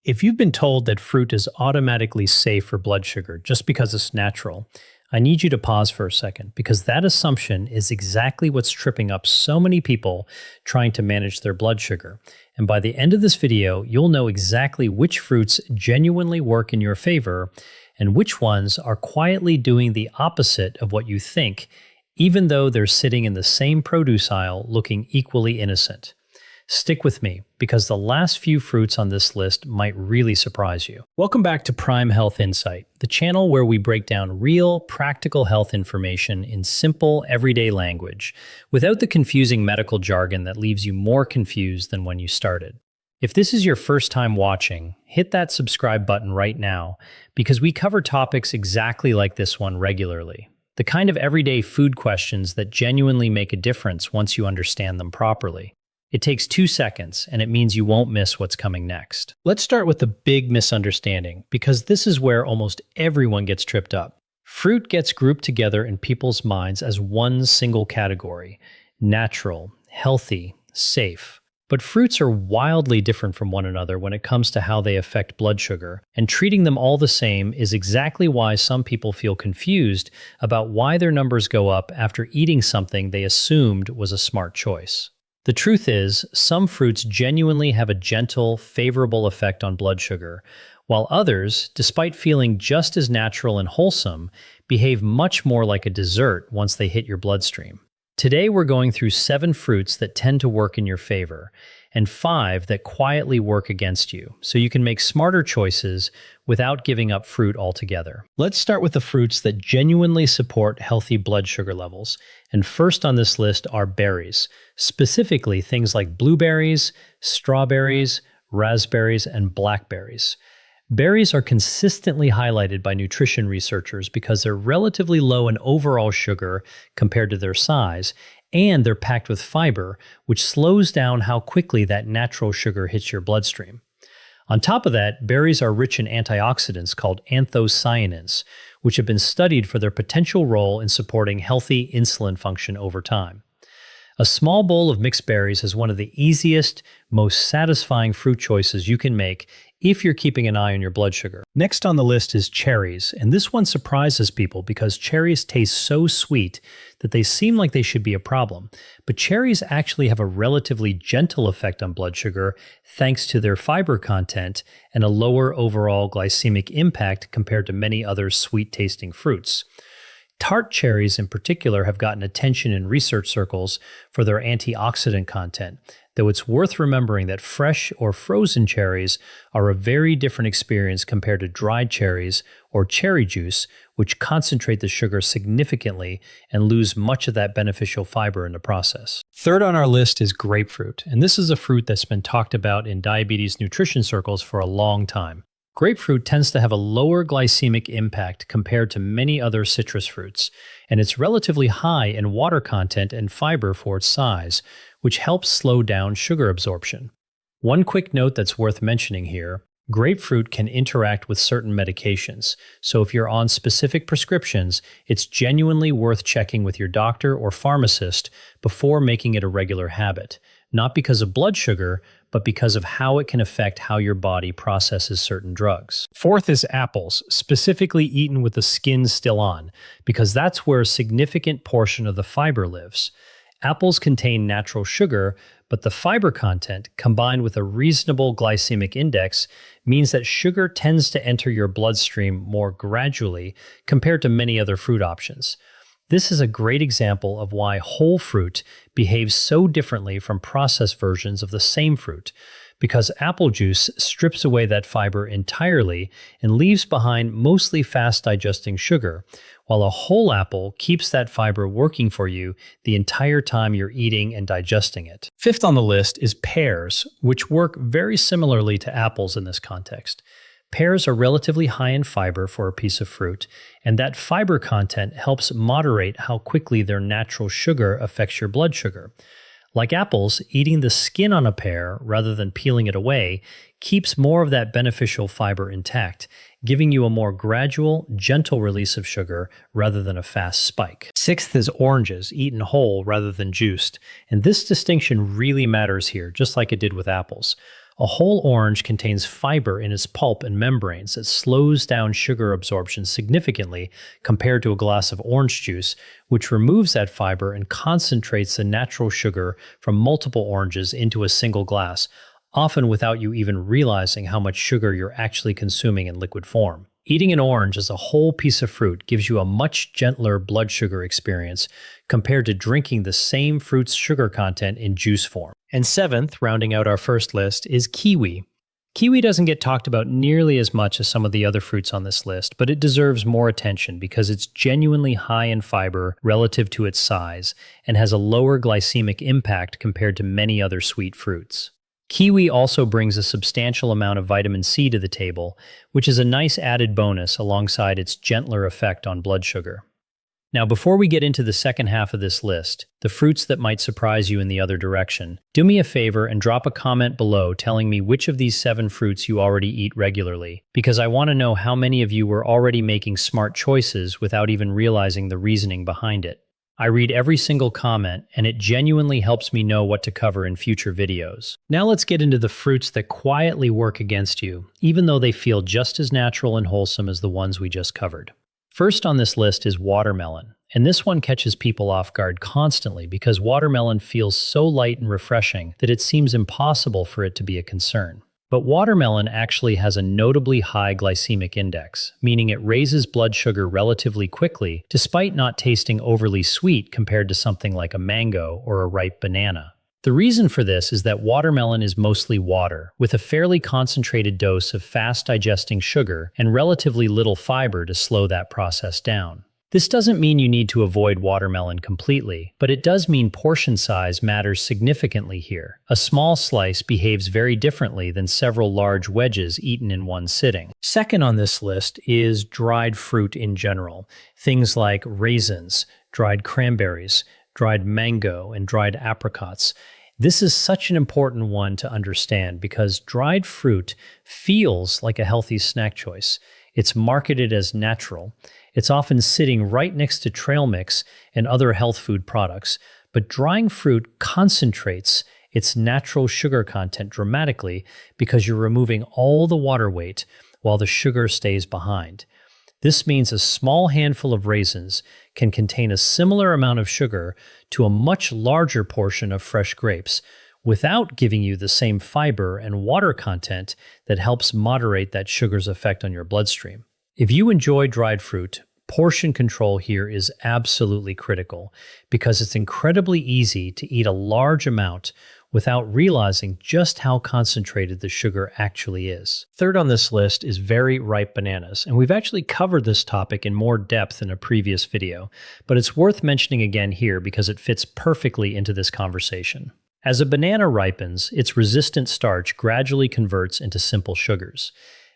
If you've been told that fruit is automatically safe for blood sugar just because it's natural, I need you to pause for a second because that assumption is exactly what's tripping up so many people trying to manage their blood sugar. And by the end of this video, you'll know exactly which fruits genuinely work in your favor and which ones are quietly doing the opposite of what you think, even though they're sitting in the same produce aisle looking equally innocent. Stick with me, because the last few fruits on this list might really surprise you. Welcome back to Prime Health Insight, the channel where we break down real, practical health information in simple, everyday language, without the confusing medical jargon that leaves you more confused than when you started. If this is your first time watching, hit that subscribe button right now, because we cover topics exactly like this one regularly. The kind of everyday food questions that genuinely make a difference once you understand them properly. It takes 2 seconds, and it means you won't miss what's coming next. Let's start with the big misunderstanding, because this is where almost everyone gets tripped up. Fruit gets grouped together in people's minds as one single category: natural, healthy, safe. But fruits are wildly different from one another when it comes to how they affect blood sugar, and treating them all the same is exactly why some people feel confused about why their numbers go up after eating something they assumed was a smart choice. The truth is, some fruits genuinely have a gentle, favorable effect on blood sugar, while others, despite feeling just as natural and wholesome, behave much more like a dessert once they hit your bloodstream. Today we're going through 7 fruits that tend to work in your favor, and 5 that quietly work against you, so you can make smarter choices without giving up fruit altogether. Let's start with the fruits that genuinely support healthy blood sugar levels, and first on this list are berries, specifically things like blueberries, strawberries, raspberries, and blackberries. Berries are consistently highlighted by nutrition researchers because they're relatively low in overall sugar compared to their size, and they're packed with fiber, which slows down how quickly that natural sugar hits your bloodstream. On top of that, berries are rich in antioxidants called anthocyanins, which have been studied for their potential role in supporting healthy insulin function over time. A small bowl of mixed berries is one of the easiest, most satisfying fruit choices you can make if you're keeping an eye on your blood sugar. Next on the list is cherries, and this one surprises people because cherries taste so sweet that they seem like they should be a problem. But cherries actually have a relatively gentle effect on blood sugar thanks to their fiber content and a lower overall glycemic impact compared to many other sweet-tasting fruits. Tart cherries in particular have gotten attention in research circles for their antioxidant content, though it's worth remembering that fresh or frozen cherries are a very different experience compared to dried cherries or cherry juice, which concentrate the sugar significantly and lose much of that beneficial fiber in the process. Third on our list is grapefruit, and this is a fruit that's been talked about in diabetes nutrition circles for a long time. Grapefruit tends to have a lower glycemic impact compared to many other citrus fruits, and it's relatively high in water content and fiber for its size, which helps slow down sugar absorption. One quick note that's worth mentioning here: grapefruit can interact with certain medications, so if you're on specific prescriptions, it's genuinely worth checking with your doctor or pharmacist before making it a regular habit, not because of blood sugar, but because of how it can affect how your body processes certain drugs. Fourth is apples, specifically eaten with the skin still on, because that's where a significant portion of the fiber lives. Apples contain natural sugar, but the fiber content, combined with a reasonable glycemic index, means that sugar tends to enter your bloodstream more gradually compared to many other fruit options. This is a great example of why whole fruit behaves so differently from processed versions of the same fruit, because apple juice strips away that fiber entirely and leaves behind mostly fast-digesting sugar, while a whole apple keeps that fiber working for you the entire time you're eating and digesting it. Fifth on the list is pears, which work very similarly to apples in this context. Pears are relatively high in fiber for a piece of fruit, and that fiber content helps moderate how quickly their natural sugar affects your blood sugar. Like apples, eating the skin on a pear rather than peeling it away keeps more of that beneficial fiber intact, giving you a more gradual, gentle release of sugar rather than a fast spike. Sixth is oranges, eaten whole rather than juiced, and this distinction really matters here, just like it did with apples. A whole orange contains fiber in its pulp and membranes that slows down sugar absorption significantly compared to a glass of orange juice, which removes that fiber and concentrates the natural sugar from multiple oranges into a single glass, often without you even realizing how much sugar you're actually consuming in liquid form. Eating an orange as a whole piece of fruit gives you a much gentler blood sugar experience compared to drinking the same fruit's sugar content in juice form. And seventh, rounding out our first list, is kiwi. Kiwi doesn't get talked about nearly as much as some of the other fruits on this list, but it deserves more attention because it's genuinely high in fiber relative to its size and has a lower glycemic impact compared to many other sweet fruits. Kiwi also brings a substantial amount of vitamin C to the table, which is a nice added bonus alongside its gentler effect on blood sugar. Now, before we get into the second half of this list, the fruits that might surprise you in the other direction, do me a favor and drop a comment below telling me which of these 7 fruits you already eat regularly, because I want to know how many of you were already making smart choices without even realizing the reasoning behind it. I read every single comment, and it genuinely helps me know what to cover in future videos. Now let's get into the fruits that quietly work against you, even though they feel just as natural and wholesome as the ones we just covered. First on this list is watermelon, and this one catches people off guard constantly because watermelon feels so light and refreshing that it seems impossible for it to be a concern. But watermelon actually has a notably high glycemic index, meaning it raises blood sugar relatively quickly despite not tasting overly sweet compared to something like a mango or a ripe banana. The reason for this is that watermelon is mostly water, with a fairly concentrated dose of fast-digesting sugar and relatively little fiber to slow that process down. This doesn't mean you need to avoid watermelon completely, but it does mean portion size matters significantly here. A small slice behaves very differently than several large wedges eaten in one sitting. Second on this list is dried fruit in general. Things like raisins, dried cranberries, dried mango, and dried apricots. This is such an important one to understand because dried fruit feels like a healthy snack choice. It's marketed as natural. It's often sitting right next to trail mix and other health food products, but drying fruit concentrates its natural sugar content dramatically because you're removing all the water weight while the sugar stays behind. This means a small handful of raisins can contain a similar amount of sugar to a much larger portion of fresh grapes without giving you the same fiber and water content that helps moderate that sugar's effect on your bloodstream. If you enjoy dried fruit, portion control here is absolutely critical because it's incredibly easy to eat a large amount without realizing just how concentrated the sugar actually is. Third on this list is very ripe bananas, and we've actually covered this topic in more depth in a previous video, but it's worth mentioning again here because it fits perfectly into this conversation. As a banana ripens, its resistant starch gradually converts into simple sugars,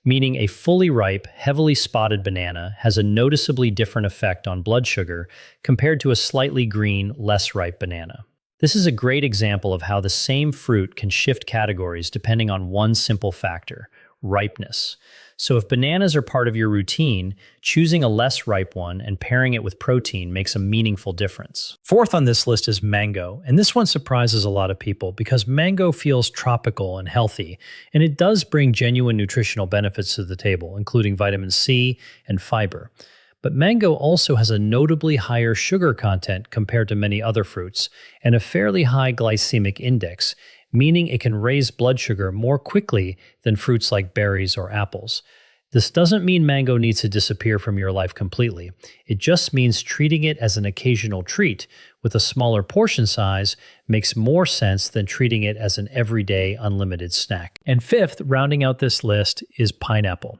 meaning a fully ripe, heavily spotted banana has a noticeably different effect on blood sugar compared to a slightly green, less ripe banana. This is a great example of how the same fruit can shift categories depending on one simple factor, ripeness. So if bananas are part of your routine, choosing a less ripe one and pairing it with protein makes a meaningful difference. Fourth on this list is mango, and this one surprises a lot of people because mango feels tropical and healthy, and it does bring genuine nutritional benefits to the table, including vitamin C and fiber. But mango also has a notably higher sugar content compared to many other fruits, and a fairly high glycemic index, meaning it can raise blood sugar more quickly than fruits like berries or apples. This doesn't mean mango needs to disappear from your life completely. It just means treating it as an occasional treat with a smaller portion size makes more sense than treating it as an everyday unlimited snack. And fifth, rounding out this list, is pineapple.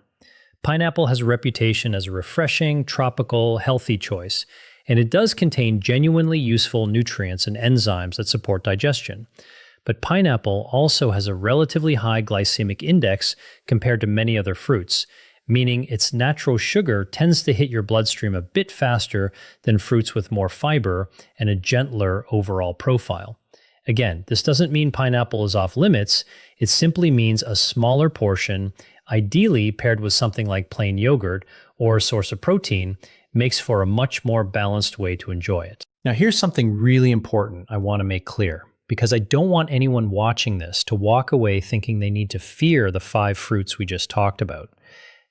Pineapple has a reputation as a refreshing, tropical, healthy choice, and it does contain genuinely useful nutrients and enzymes that support digestion. But pineapple also has a relatively high glycemic index compared to many other fruits, meaning its natural sugar tends to hit your bloodstream a bit faster than fruits with more fiber and a gentler overall profile. Again, this doesn't mean pineapple is off limits, it simply means a smaller portion, ideally paired with something like plain yogurt or a source of protein, makes for a much more balanced way to enjoy it. Now here's something really important I want to make clear, because I don't want anyone watching this to walk away thinking they need to fear the 5 fruits we just talked about.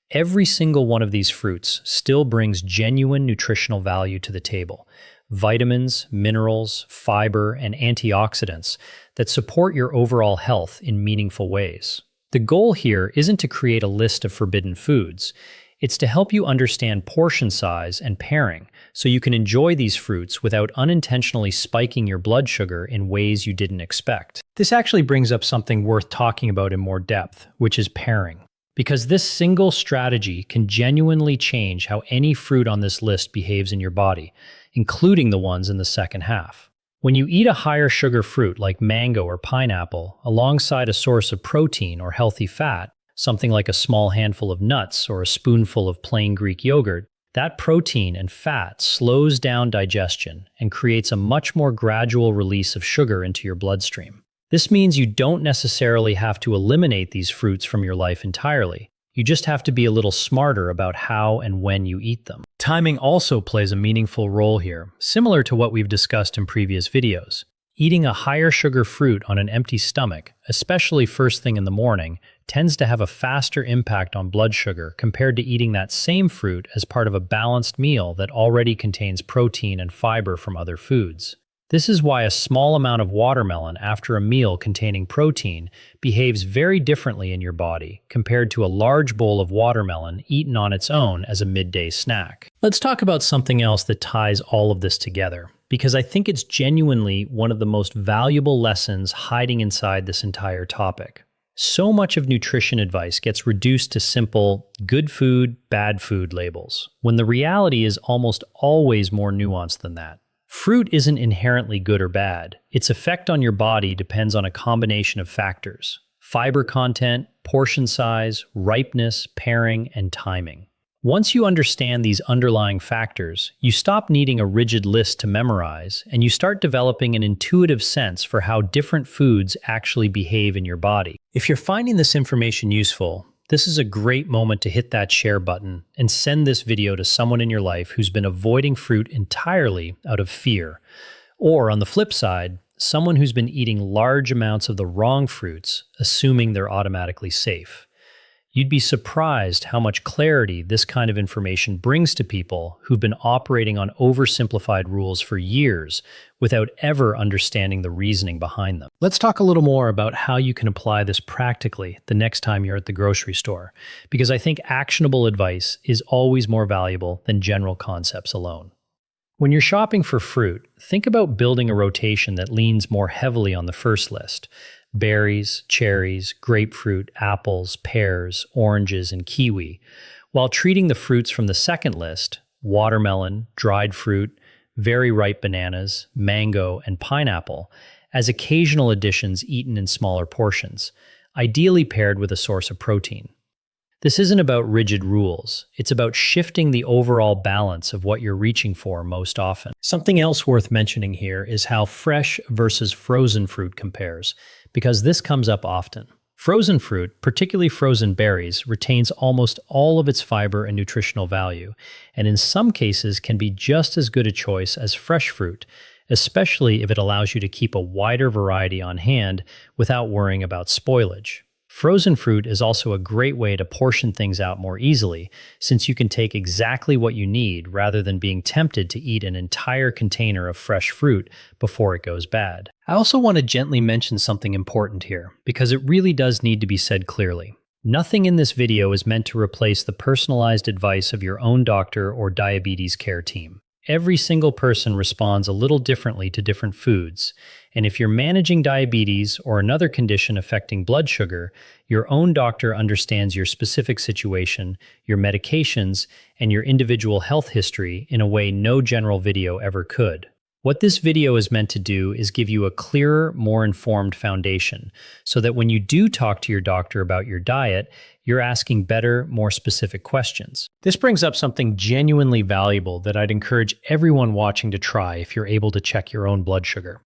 Every single one of these fruits still brings genuine nutritional value to the table. Vitamins, minerals, fiber, and antioxidants that support your overall health in meaningful ways. The goal here isn't to create a list of forbidden foods. It's to help you understand portion size and pairing so you can enjoy these fruits without unintentionally spiking your blood sugar in ways you didn't expect. This actually brings up something worth talking about in more depth, which is pairing. Because this single strategy can genuinely change how any fruit on this list behaves in your body, including the ones in the second half. When you eat a higher sugar fruit like mango or pineapple alongside a source of protein or healthy fat, something like a small handful of nuts or a spoonful of plain Greek yogurt, that protein and fat slows down digestion and creates a much more gradual release of sugar into your bloodstream. This means you don't necessarily have to eliminate these fruits from your life entirely. You just have to be a little smarter about how and when you eat them. Timing also plays a meaningful role here, similar to what we've discussed in previous videos. Eating a higher sugar fruit on an empty stomach, especially first thing in the morning, tends to have a faster impact on blood sugar compared to eating that same fruit as part of a balanced meal that already contains protein and fiber from other foods. This is why a small amount of watermelon after a meal containing protein behaves very differently in your body compared to a large bowl of watermelon eaten on its own as a midday snack. Let's talk about something else that ties all of this together, because I think it's genuinely one of the most valuable lessons hiding inside this entire topic. So much of nutrition advice gets reduced to simple good food, bad food labels, when the reality is almost always more nuanced than that. Fruit isn't inherently good or bad. Its effect on your body depends on a combination of factors: fiber content, portion size, ripeness, pairing, and timing. Once you understand these underlying factors, you stop needing a rigid list to memorize, and you start developing an intuitive sense for how different foods actually behave in your body. If you're finding this information useful, this is a great moment to hit that share button and send this video to someone in your life who's been avoiding fruit entirely out of fear. Or on the flip side, someone who's been eating large amounts of the wrong fruits, assuming they're automatically safe. You'd be surprised how much clarity this kind of information brings to people who've been operating on oversimplified rules for years without ever understanding the reasoning behind them. Let's talk a little more about how you can apply this practically the next time you're at the grocery store, because I think actionable advice is always more valuable than general concepts alone. When you're shopping for fruit, think about building a rotation that leans more heavily on the first list: berries, cherries, grapefruit, apples, pears, oranges, and kiwi, while treating the fruits from the second list, watermelon, dried fruit, very ripe bananas, mango, and pineapple, as occasional additions eaten in smaller portions, ideally paired with a source of protein. This isn't about rigid rules. It's about shifting the overall balance of what you're reaching for most often. Something else worth mentioning here is how fresh versus frozen fruit compares, because this comes up often. Frozen fruit, particularly frozen berries, retains almost all of its fiber and nutritional value, and in some cases can be just as good a choice as fresh fruit, especially if it allows you to keep a wider variety on hand without worrying about spoilage. Frozen fruit is also a great way to portion things out more easily, since you can take exactly what you need rather than being tempted to eat an entire container of fresh fruit before it goes bad. I also want to gently mention something important here, because it really does need to be said clearly. Nothing in this video is meant to replace the personalized advice of your own doctor or diabetes care team. Every single person responds a little differently to different foods, and if you're managing diabetes or another condition affecting blood sugar, your own doctor understands your specific situation, your medications, and your individual health history in a way no general video ever could. What this video is meant to do is give you a clearer, more informed foundation, so that when you do talk to your doctor about your diet, you're asking better, more specific questions. This brings up something genuinely valuable that I'd encourage everyone watching to try if you're able to check your own blood sugar.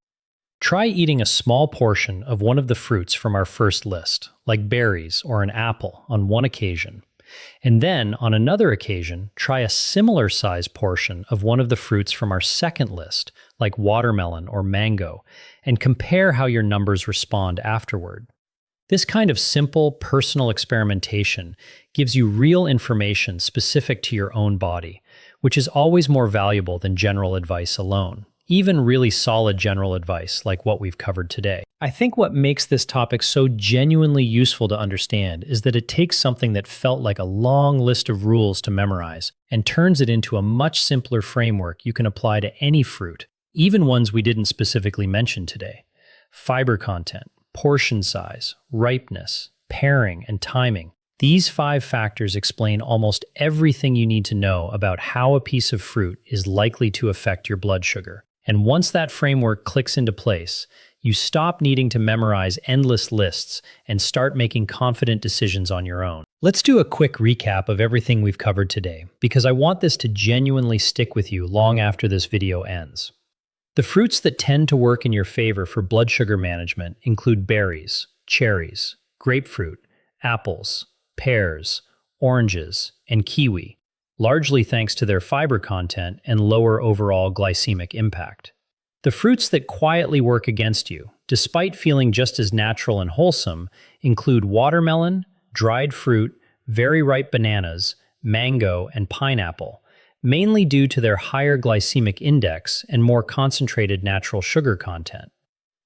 Try eating a small portion of one of the fruits from our first list, like berries or an apple, on one occasion. And then, on another occasion, try a similar size portion of one of the fruits from our second list, like watermelon or mango, and compare how your numbers respond afterward. This kind of simple, personal experimentation gives you real information specific to your own body, which is always more valuable than general advice alone, even really solid general advice like what we've covered today. I think what makes this topic so genuinely useful to understand is that it takes something that felt like a long list of rules to memorize and turns it into a much simpler framework you can apply to any fruit, even ones we didn't specifically mention today. Fiber content, portion size, ripeness, pairing, and timing. These 5 factors explain almost everything you need to know about how a piece of fruit is likely to affect your blood sugar. And once that framework clicks into place, you stop needing to memorize endless lists and start making confident decisions on your own. Let's do a quick recap of everything we've covered today, because I want this to genuinely stick with you long after this video ends. The fruits that tend to work in your favor for blood sugar management include berries, cherries, grapefruit, apples, pears, oranges, and kiwi, largely thanks to their fiber content and lower overall glycemic impact. The fruits that quietly work against you, despite feeling just as natural and wholesome, include watermelon, dried fruit, very ripe bananas, mango, and pineapple, mainly due to their higher glycemic index and more concentrated natural sugar content.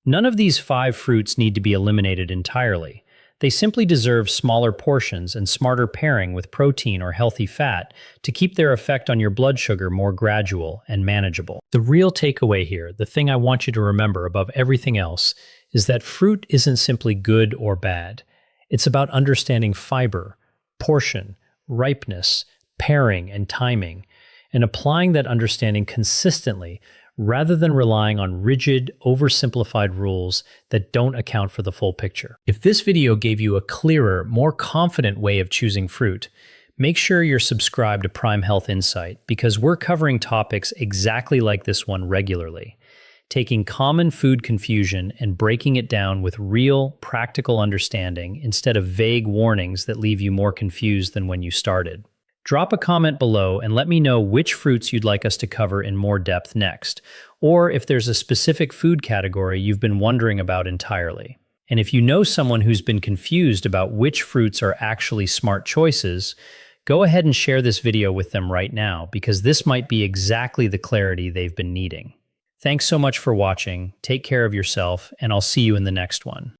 None of these 5 fruits need to be eliminated entirely. They simply deserve smaller portions and smarter pairing with protein or healthy fat to keep their effect on your blood sugar more gradual and manageable. The real takeaway here, the thing I want you to remember above everything else, is that fruit isn't simply good or bad. It's about understanding fiber, portion, ripeness, pairing, and timing, and applying that understanding consistently rather than relying on rigid, oversimplified rules that don't account for the full picture. If this video gave you a clearer, more confident way of choosing fruit, make sure you're subscribed to Prime Health Insight, because we're covering topics exactly like this one regularly, taking common food confusion and breaking it down with real, practical understanding instead of vague warnings that leave you more confused than when you started. Drop a comment below and let me know which fruits you'd like us to cover in more depth next, or if there's a specific food category you've been wondering about entirely. And if you know someone who's been confused about which fruits are actually smart choices, go ahead and share this video with them right now, because this might be exactly the clarity they've been needing. Thanks so much for watching, take care of yourself, and I'll see you in the next one.